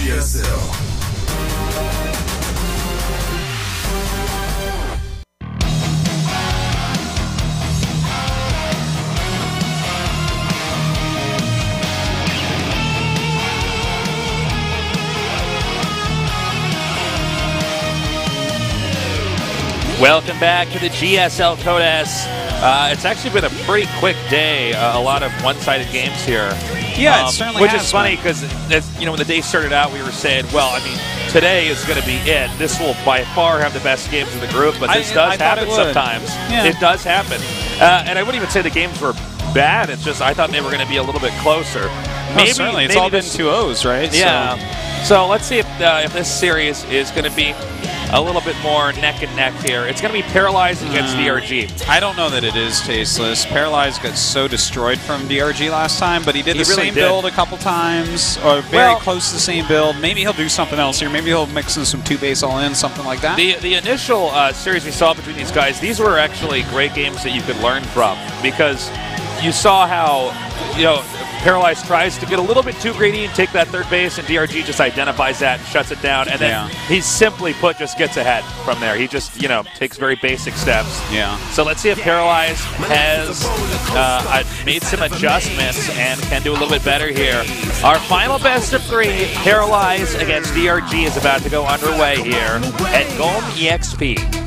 GSL. Welcome back to the GSL Code S. It's actually been a pretty quick day. A lot of one-sided games here. Yeah, it certainly which has is funny because when the day started out, we were saying, well, I mean, today is going to be it. This will by far have the best games of the group, but this does happen sometimes. Yeah. It does happen, and I wouldn't even say the games were bad. It's just I thought they were going to be a little bit closer. Maybe, certainly, it's all been 2-0s, right? Yeah. So let's see if this series is going to be a little bit more neck and neck here. It's going to be Paralyze against DRG. I don't know that it is Tasteless. Paralyze got so destroyed from DRG last time, but he did the same build a couple times, or very close to the same build. Maybe he'll do something else here. Maybe he'll mix in some 2-base all-in, something like that. The initial series we saw between these guys, these were actually great games that you could learn from, because you saw how, Paralyze tries to get a little bit too greedy and take that third base, and DRG just identifies that and shuts it down, and then he simply put just gets ahead from there. He just, takes very basic steps. Yeah. So let's see if Paralyze has made some adjustments and can do a little bit better here. Our final best of 3, Paralyze against DRG, is about to go underway here at GOMTV.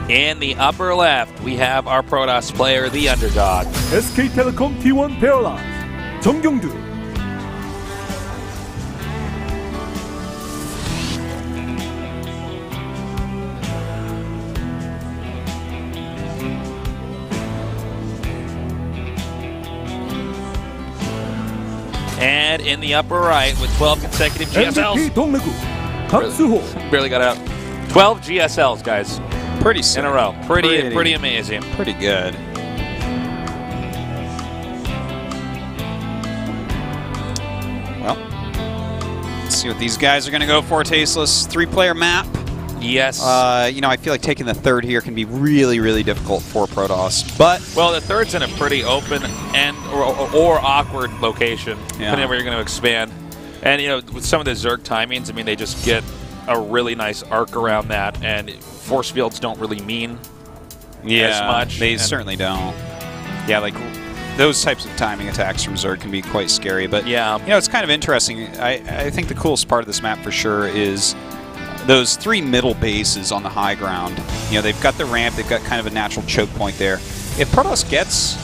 In the upper left, we have our Protoss player, the underdog. SK Telecom T1 Paralyze, DongRaeGu. And in the upper right, with 12 consecutive GSLs. DongRaeGu, barely got out. 12 GSLs, guys. Pretty sick. In a row. Pretty amazing. Pretty good. Well, let's see what these guys are going to go for. Tasteless 3-player map. Yes. I feel like taking the third here can be really, really difficult for Protoss. But the third's in a pretty open and or awkward location, depending on where you're going to expand. And with some of the Zerg timings, I mean, they just get a really nice arc around that, and force fields don't really mean as much. They certainly don't. Yeah, like those types of timing attacks from Zerg can be quite scary. But it's kind of interesting. I think the coolest part of this map for sure is those 3 middle bases on the high ground. They've got the ramp, they've got kind of a natural choke point there. If Protoss gets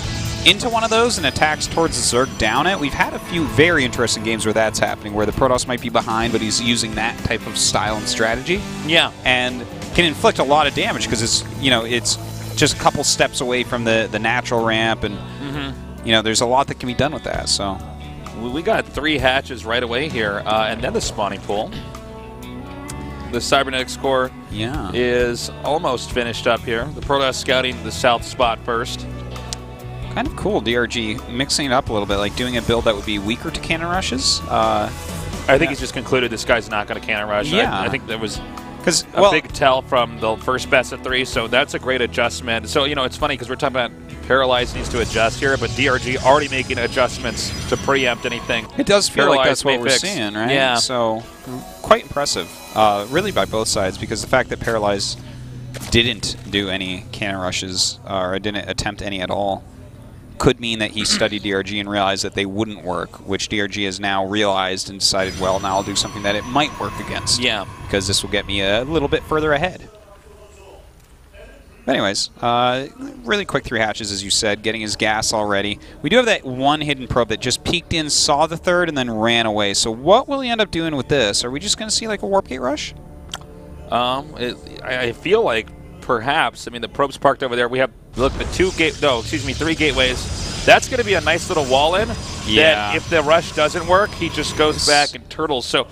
into one of those and attacks towards the Zerg down it, we've had a few very interesting games where that's happening, where the Protoss might be behind, but he's using that type of style and strategy. Yeah. And can inflict a lot of damage because it's, it's just a couple steps away from the natural ramp, and, there's a lot that can be done with that. So we got 3 hatches right away here, and then the spawning pool. The Cybernetics core is almost finished up here. The Protoss scouting the south spot first. Kind of cool, DRG mixing it up a little bit, like doing a build that would be weaker to cannon rushes. I think he's just concluded this guy's not going to cannon rush. Yeah. I think that was a big tell from the first best of 3, so that's a great adjustment. So, it's funny because we're talking about Paralyze needs to adjust here, but DRG already making adjustments to preempt anything. It does feel like that's what we're seeing, right? Yeah. So, quite impressive, really by both sides, because the fact that Paralyze didn't do any cannon rushes, or didn't attempt any at all, could mean that he studied DRG and realized that they wouldn't work, which DRG has now realized and decided, well, now I'll do something that it might work against. Yeah. Because this will get me a little bit further ahead. But anyways, really quick 3 hatches, as you said, getting his gas already. We do have that one hidden probe that just peeked in, saw the third, and then ran away. So what will he end up doing with this? Are we just going to see like a warp gate rush? I feel like perhaps. I mean, the probe's parked over there. We have, look, the 3 gateways. That's going to be a nice little wall in. Yeah. That if the rush doesn't work, he just goes back and turtles. So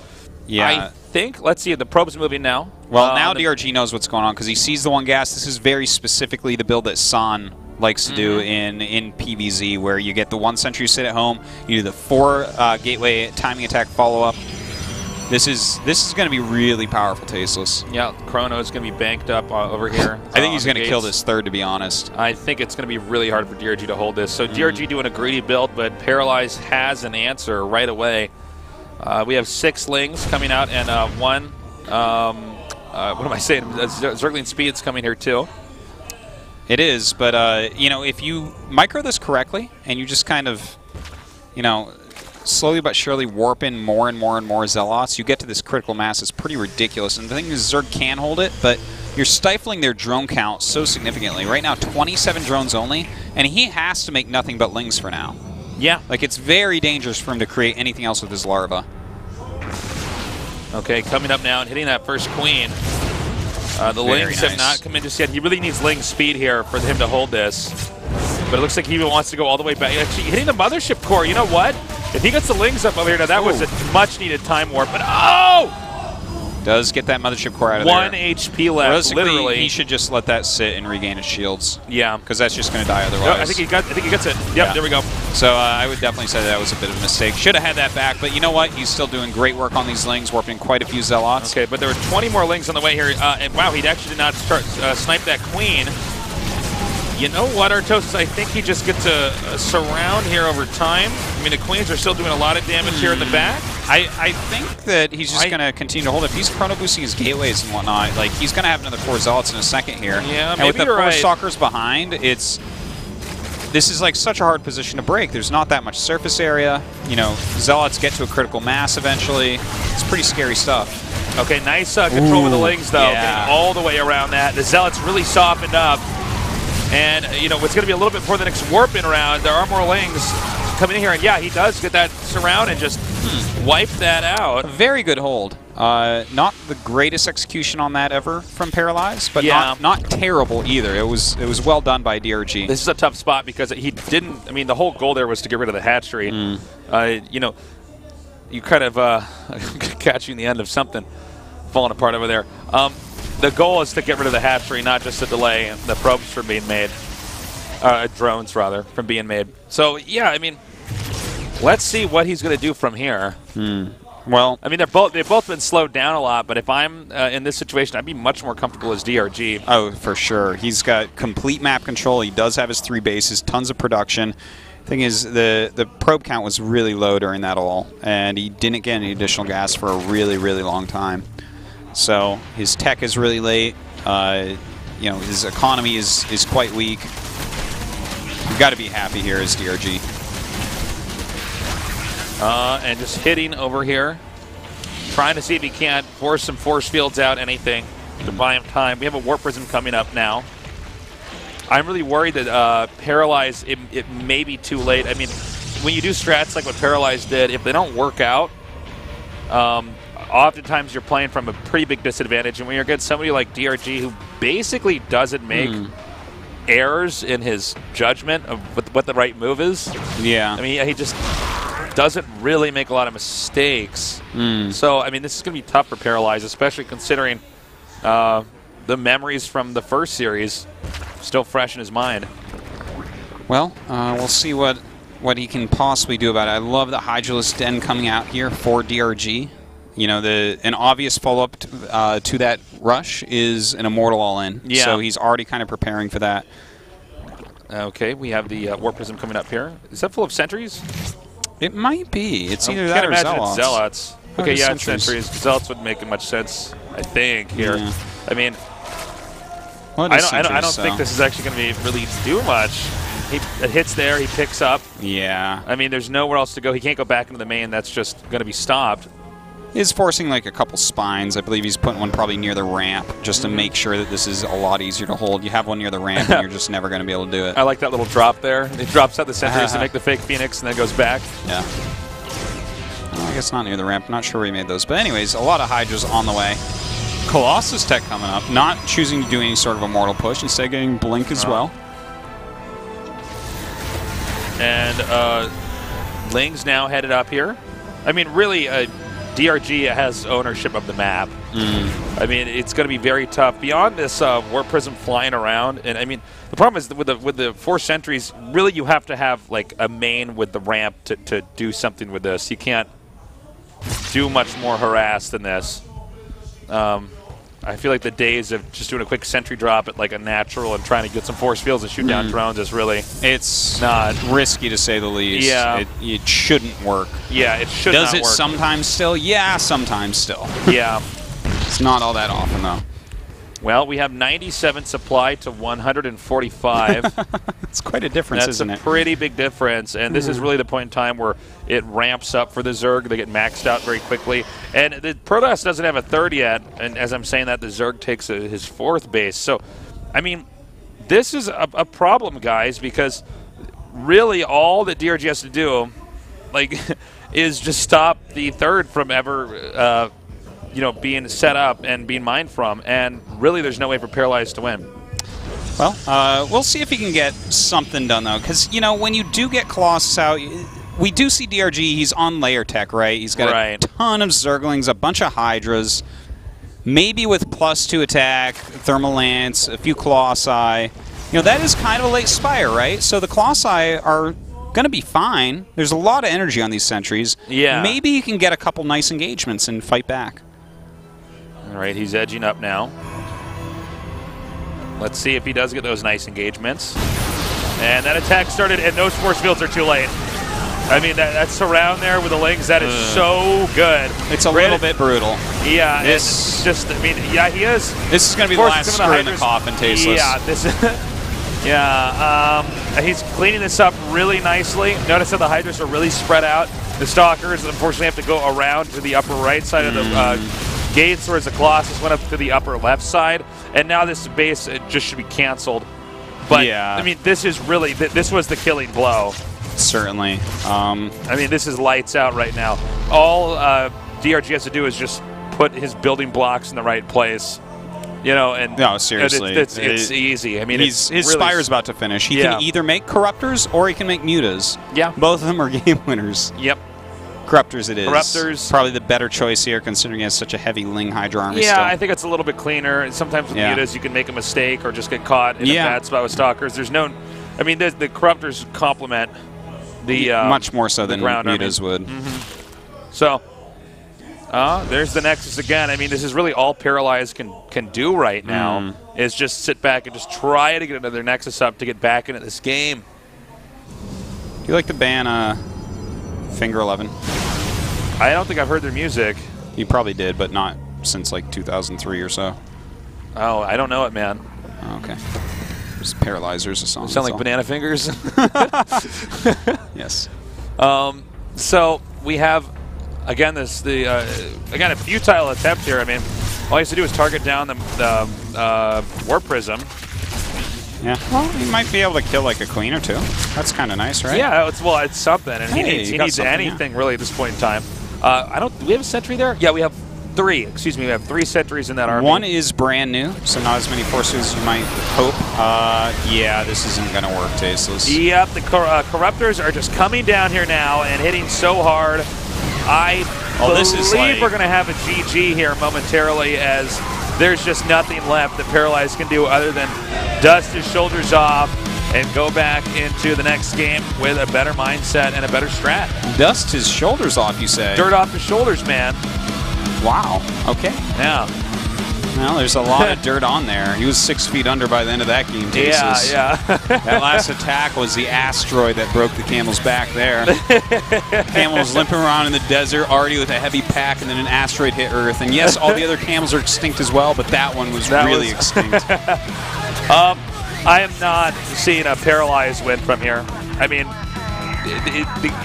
I think, let's see, the probe's moving now. Well, now DRG knows what's going on because he sees the one gas. This is very specifically the build that San likes to do in PvZ, where you get the 1 sentry sit at home, you do the 4 gateway timing attack follow-up, This is going to be really powerful, Tasteless. Yeah, Chrono's going to be banked up over here. I think he's going to kill this third, to be honest. I think it's going to be really hard for DRG to hold this. So DRG doing a greedy build, but Paralyze has an answer right away. We have 6 Lings coming out and 1. What am I saying? Zergling Speed's coming here too. It is, but you know, if you micro this correctly and you just kind of, you know, slowly but surely warp in more and more and more Zealots, you get to this critical mass. It's pretty ridiculous. And the thing is, Zerg can hold it, but you're stifling their drone count so significantly. Right now, 27 drones only, and he has to make nothing but Lings for now. Yeah. Like, it's very dangerous for him to create anything else with his larva. Okay, coming up now and hitting that first queen. The Lings have not come in just yet. He really needs Ling speed here for him to hold this. But it looks like he even wants to go all the way back. Actually, hitting the Mothership Core, you know what? If he gets the Lings up over here, now that was a much-needed time warp. But, oh! Does get that Mothership Core out of there. 1 HP left, literally. He should just let that sit and regain his shields. Yeah. Because that's just going to die otherwise. No, I think he gets it. Yep, yeah. There we go. So I would definitely say that was a bit of a mistake. Should have had that back, but you know what? He's still doing great work on these Lings, warping quite a few Zealots. Okay, but there were 20 more Lings on the way here. And wow, he actually did not start snipe that Queen. You know what, Artosis? I think he just gets a surround here over time. I mean, the Queens are still doing a lot of damage here in the back. I think that he's just going to continue to hold it. If he's chrono boosting his gateways and whatnot, like, he's going to have another 4 Zealots in a second here. Yeah, and with the 4 Stalkers behind, this is like such a hard position to break. There's not that much surface area. You know, Zealots get to a critical mass eventually. It's pretty scary stuff. Okay, nice control of the Lings, though. Yeah. Getting all the way around that. The Zealots really softened up. And, you know, it's going to be a little bit for the next warping round. There are more Lings coming in here. And, yeah, he does get that surround and just wipe that out. A very good hold. Not the greatest execution on that ever from Paralyze, but not terrible either. It was well done by DRG. This is a tough spot because he didn't, I mean, the whole goal there was to get rid of the hatchery. You know, you kind of catch you in the end of something falling apart over there. The goal is to get rid of the hatchery, not just to delay the probes from being made. Drones, rather, from being made. So, yeah, I mean, let's see what he's going to do from here. Well, I mean, they've both been slowed down a lot, but if I'm in this situation, I'd be much more comfortable as DRG. Oh, for sure. He's got complete map control. He does have his 3 bases, tons of production. Thing is, the probe count was really low during that all, and he didn't get any additional gas for a really, really long time. So his tech is really late. You know, his economy is quite weak. You've got to be happy here as DRG. And just hitting over here, trying to see if he can't force some force fields out, anything to buy him time. We have a Warp Prism coming up now. I'm really worried that Paralyze, it may be too late. I mean, when you do strats like what Paralyze did, if they don't work out, oftentimes you're playing from a pretty big disadvantage. And when you're against somebody like DRG who basically doesn't make errors in his judgment of what the right move is. Yeah. I mean, he just doesn't really make a lot of mistakes. So, I mean, this is going to be tough for Paralyze, especially considering the memories from the first series still fresh in his mind. Well, we'll see what he can possibly do about it. I love the Hydralisk Den coming out here for DRG. You know, an obvious follow-up to that rush is an Immortal All-In. Yeah. So he's already kind of preparing for that. Okay, we have the Warp Prism coming up here. Is that full of sentries? It might be. It's either that or Zealots. It's Zealots. Okay, yeah, it's sentries. Zealots wouldn't make much sense, I think, here. Yeah. I mean, I don't think this is actually going to be really do much. It hits there, he picks up. Yeah. I mean, there's nowhere else to go. He can't go back into the main. That's just going to be stopped. He's forcing like a couple spines. I believe he's putting one probably near the ramp just to make sure that this is a lot easier to hold. You have one near the ramp and you're just never going to be able to do it. I like that little drop there. It drops out the sentries to make the fake Phoenix and then goes back. Yeah. Well, I guess not near the ramp. Not sure where he made those. But anyways, a lot of Hydras on the way. Colossus tech coming up. Not choosing to do any sort of Immortal push. Instead getting Blink as well. And Ling's now headed up here. I mean, really, DRG has ownership of the map. I mean, it's going to be very tough. Beyond this Warp Prism flying around, and I mean, the problem is that with the 4 sentries, really you have to have like a main with the ramp to do something with this. You can't do much more harass than this. I feel like the days of just doing a quick sentry drop at like a natural and trying to get some force fields and shoot down drones is really not risky to say the least. Yeah, it shouldn't work. Yeah, it should not work. Does it sometimes still? Yeah, sometimes still. Yeah, it's not all that often though. Well, we have 97 supply to 145. It's quite a difference, isn't it? That's a pretty big difference, and this is really the point in time where it ramps up for the Zerg. They get maxed out very quickly. And the Protoss doesn't have a third yet, and as I'm saying that, the Zerg takes his fourth base. So, I mean, this is a problem, guys, because really all that DRG has to do, like, is just stop the third from ever being set up and being mined from, and really there's no way for Paralyze to win. Well, we'll see if he can get something done, though, because, when you do get Colossus out, we do see DRG, he's on layer tech, right? He's got a ton of Zerglings, a bunch of Hydras, maybe with +2 attack, Thermal Lance, a few Colossi. That is kind of a late Spire, right? So the Colossi are going to be fine. There's a lot of energy on these sentries. Yeah. Maybe he can get a couple nice engagements and fight back. All right, he's edging up now. Let's see if he does get those nice engagements. And that attack started, and those force fields are too late. I mean, that surround there with the Lings, that is so good. It's a little bit brutal. Yeah, it's just, I mean, yeah, he is. This is going to be the last screw in the coffin, Tasteless. Yeah, this is, he's cleaning this up really nicely. Notice how the Hydras are really spread out. The Stalkers, unfortunately, have to go around to the upper right side of the gates, whereas the Colossus went up to the upper left side. And now this base just should be canceled. But, yeah. I mean, this is really, this was the killing blow. Certainly. I mean, this is lights out right now. All DRG has to do is just put his building blocks in the right place. And no, seriously, it's easy. I mean, his really Spire's about to finish. He can either make Corruptors or he can make Mutas. Yeah. Both of them are game winners. Yep. Corruptors it is. Corruptors. Probably the better choice here, considering he has such a heavy Ling Hydra army still. I think it's a little bit cleaner. Sometimes with Mutas, you can make a mistake or just get caught in a bad spot with Stalkers. There's no... I mean, the Corruptors complement the... much more so than Mutas would. So, there's the Nexus again. I mean, this is really all Paralyze can do right now, is just sit back and just try to get another Nexus up to get back into this game. Do you like to ban Finger 11? I don't think I've heard their music. You probably did, but not since like 2003 or so. Oh, I don't know it, man. Oh, okay. Just Paralyzers, a song. Sound like Banana Fingers? Yes. So we have, again, again, a futile attempt here. I mean, all he has to do is target down the Warp Prism. Yeah. Well, he might be able to kill like a queen or two. That's kind of nice, right? Yeah. It's something, and he needs anything really at this point in time. Do we have a sentry there? Yeah, we have 3. Excuse me, we have 3 sentries in that army. 1 is brand new, so not as many forces as you might hope. Yeah, this isn't going to work, Tasteless. Yep, the Corruptors are just coming down here now and hitting so hard. I believe we're going to have a GG here momentarily, as there's just nothing left that Paralyze can do other than dust his shoulders off and go back into the next game with a better mindset and a better strat. Dust his shoulders off, you say? Dirt off his shoulders, man. Wow. Okay. Yeah. Well, there's a lot of dirt on there. He was 6 feet under by the end of that game, Tasteless. Yeah. That last attack was the asteroid that broke the camel's back there. Camel was limping around in the desert, already with a heavy pack, and then an asteroid hit Earth. And yes, all the other camels are extinct as well, but that one was really extinct. I am not seeing a Paralyze win from here. I mean,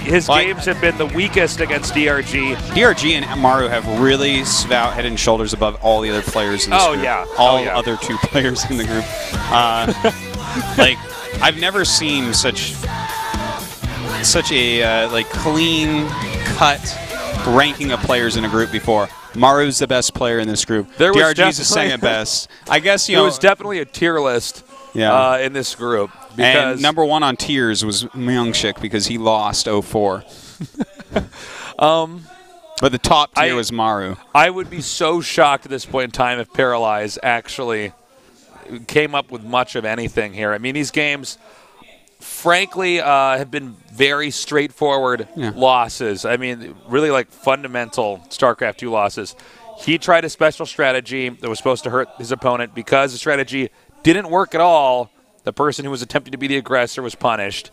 his games have been the weakest against DRG. DRG and Maru have really stood out head and shoulders above all the other players in this group. All other 2 players in the group. I've never seen such a clean cut ranking of players in a group before. Maru's the best player in this group. DRG's the second best. I guess there was definitely a tier list. In this group. And number 1 on tiers was Myungshik because he lost 0-4. But the top tier was Maru. I would be so shocked at this point in time if Paralyze actually came up with much of anything here. I mean, these games, frankly, have been very straightforward losses. I mean, really like fundamental StarCraft II losses. He tried a special strategy that was supposed to hurt his opponent. Because the strategy didn't work at all, the person who was attempting to be the aggressor was punished.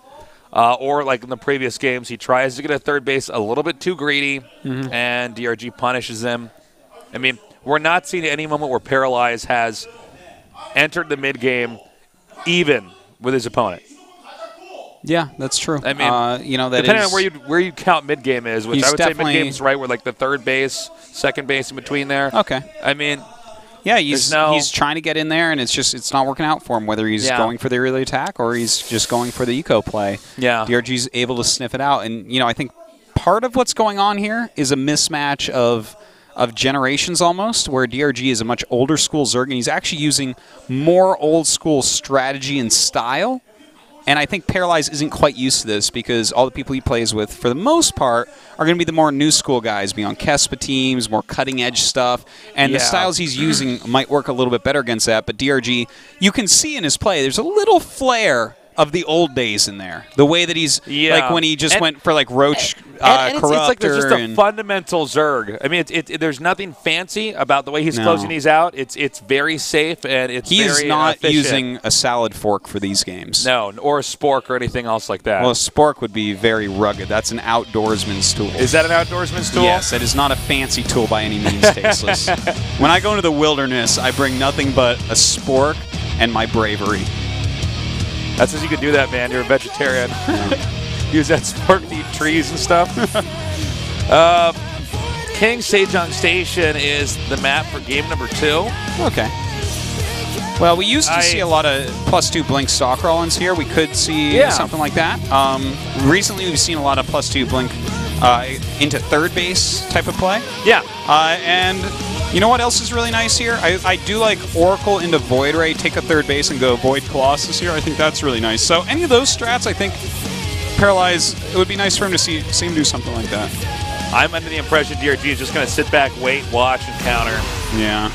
Or like in the previous games, he tries to get a third base a little bit too greedy, and DRG punishes him. I mean, we're not seeing any moment where Paralyze has entered the mid-game even with his opponent. Yeah, that's true. I mean, you know, that depending on where you count mid-game is, which I would say mid-game is right where like the third base, second base in between there. Okay. I mean, yeah, he's trying to get in there, and it's not working out for him, whether he's going for the early attack or he's just going for the eco play. Yeah. DRG's able to sniff it out. And, you know, I think part of what's going on here is a mismatch of generations almost, where DRG is a much older school Zerg, and he's actually using more old school strategy and style. And I think Paralyze isn't quite used to this because all the people he plays with, for the most part, are going to be the more new school guys, be on Kespa teams, more cutting-edge stuff. And the styles he's using might work a little bit better against that. But DRG, you can see in his play, there's a little flair of the old days in there. The way that he's, like when he just went for like Roach and Corruptor. It's like there's just a fundamental Zerg. I mean, there's nothing fancy about the way he's closing these out. It's very safe and it's very He is not efficient. using a salad fork for these games. No, or a spork or anything else like that. Well, a spork would be very rugged. That's an outdoorsman's tool. Is that an outdoorsman's tool? Yes, it is not a fancy tool by any means, Tasteless. When I go into the wilderness, I bring nothing but a spork and my bravery. That says you could do that, man. You're a vegetarian. Use that spork to eat trees and stuff. King Sejong Station is the map for game number 2. Okay. Well, we used to see a lot of +2 blink stock roll-ins here. We could see something like that. Recently, we've seen a lot of +2 blink into third base type of play. Yeah. And you know what else is really nice here? I do like Oracle into Void Ray, take a third base and go Void Colossus here. I think that's really nice. So any of those strats, I think Paralyze, it would be nice for him to see him do something like that. I'm under the impression DRG is just going to sit back, wait, watch, and counter. Yeah.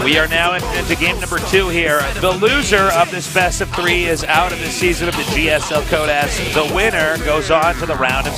We are now into game number 2 here. The loser of this best of 3 is out of the season of the GSL Code S. The winner goes on to the round of